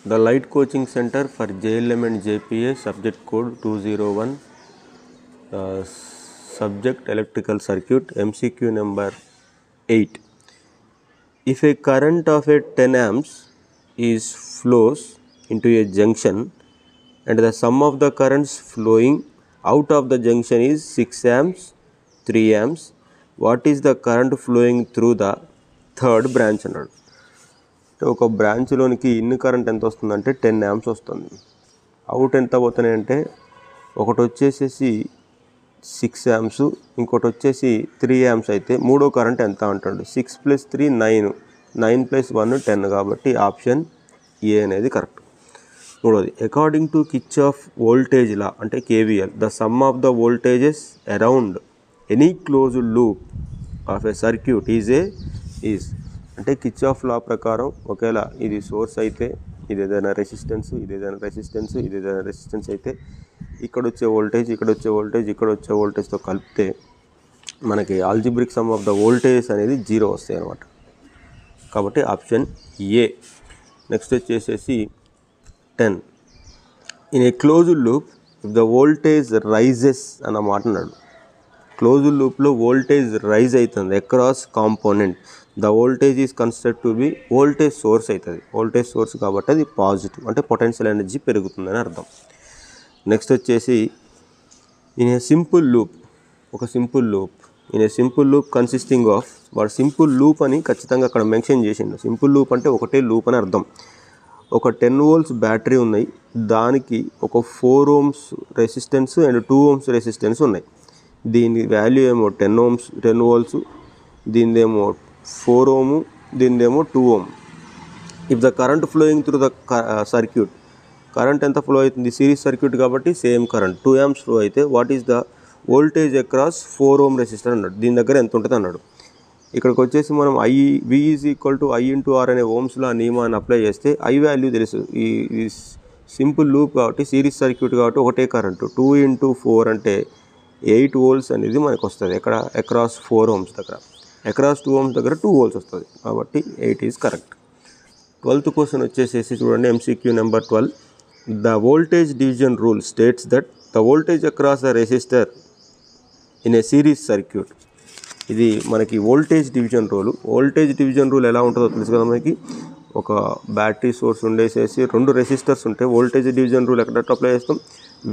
The Light Coaching Center for JLM and JPA, subject code 201, subject electrical circuit, MCQ number 8. If a current of a 10 amps is flows into a junction and the sum of the currents flowing out of the junction is 6 amps, 3 amps, what is the current flowing through the third branch అన్నాడు. ఒక బ్రాంచ్లోనికి in current ఎంత వస్తుందంటే 10 amps వస్తుంది. Out ఎంత పోతున్నాయి అంటే ఒకటి వచ్చేసేసి 6 amps, ఇంకోటి వచ్చేసి 3 amps అయితే మూడో కరెంట్ ఎంత అంటాడు. 6 + 3 9, 9 + 1 10 కాబట్టి ఆప్షన్ ఏ అనేది కరెక్ట్. మూడోది, according to Kirchhoff voltage law అంటే KVL, the sum of the voltages around any closed loop of a circuit is అంటే కిర్చాఫ్ లా ప్రకారం ఒకవేళ ఇది సోర్స్ అయితే ఇది ఏదైనా రెసిస్టెన్స్, ఇది ఏదైనా రెసిస్టెన్స్, ఇది ఏదైనా రెసిస్టెన్స్ అయితే ఇక్కడ వచ్చే వోల్టేజ్, ఇక్కడ వచ్చే వోల్టేజ్, ఇక్కడ వచ్చే వోల్టేజ్తో కలిపితే మనకి algebraic some of the voltage అనేది 0 వస్తాయి అన్నమాట. కాబట్టి ఆప్షన్ ఏ. నెక్స్ట్ వచ్చేసేసి 10. In a closed loop if the voltage rises అన్న మాట అన్నాడు. క్లోజ్డ్ లూప్లో వోల్టేజ్ రైజ్ అవుతుంది across component, the voltage is considered to be voltage source అవుతుంది. వోల్టేజ్ సోర్స్ కాబట్టి అది పాజిటివ్ అంటే పొటెన్షియల్ ఎనర్జీ పెరుగుతుందని అర్థం. నెక్స్ట్ వచ్చేసి ఇన్ ఏ సింపుల్ లూప్, ఒక simple loop, in a simple loop consisting of, వాడు సింపుల్ లూప్ అని ఖచ్చితంగా అక్కడ మెన్షన్ చేసిండు. సింపుల్ లూప్ అంటే ఒకటే లూప్ అని అర్థం. ఒక 10 volts బ్యాటరీ ఉన్నాయి, దానికి ఒక 4 ohms resistance and 2 ohms resistance ఉన్నాయి. దీని వాల్యూ ఏమో 10 volts, దీనిదేమో 4 ohm, దీనిదేమో 2 ohm. If the current flowing through the circuit, current ఎంత ఫ్లో అవుతుంది, సిరీస్ సర్క్యూట్ కాబట్టి సేమ్ కరెంట్ 2 amps ఫ్లో అయితే what is the voltage across 4 ohm resistor అన్నాడు. దీని దగ్గర ఎంత ఉంటుంది అన్నాడు. ఇక్కడికి వచ్చేసి మనం V = I × R అనే ఓమ్స్లో ఆ నియమాన్ని అప్లై చేస్తే I వాల్యూ తెలుసు. ఈ సింపుల్ లూప్ కాబట్టి సిరీస్ సర్క్యూట్ కాబట్టి ఒకటే కరెంటు 2 × 4 అంటే 8 volts అనేది మనకు వస్తుంది. ఎక్కడ అక్రాస్ 4 ohms దగ్గర, అక్రాస్ 2 ohms దగ్గర 2 volts వస్తుంది కాబట్టి 8 ఈజ్ కరెక్ట్. 12th క్వశ్చన్ వచ్చేసేసి చూడండి, MCQ number 12. The voltage division rule states that the voltage across the resistor in a series circuit. ఇది మనకి voltage division rule. Voltage division rule ఎలా ఉంటుందో తెలుసు కదా మనకి. ఒక బ్యాటరీ సోర్స్ ఉండేసేసి 2 రెసిస్టర్స్ ఉంటాయి. వోల్టేజ్ డివిజన్ రూల్ ఎక్కడ అప్లై చేస్తాం,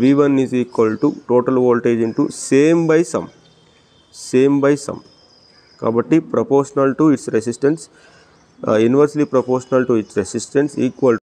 V1 = total voltage into same by sum. కాబట్టి proportional to its resistance, inversely proportional to its resistance equal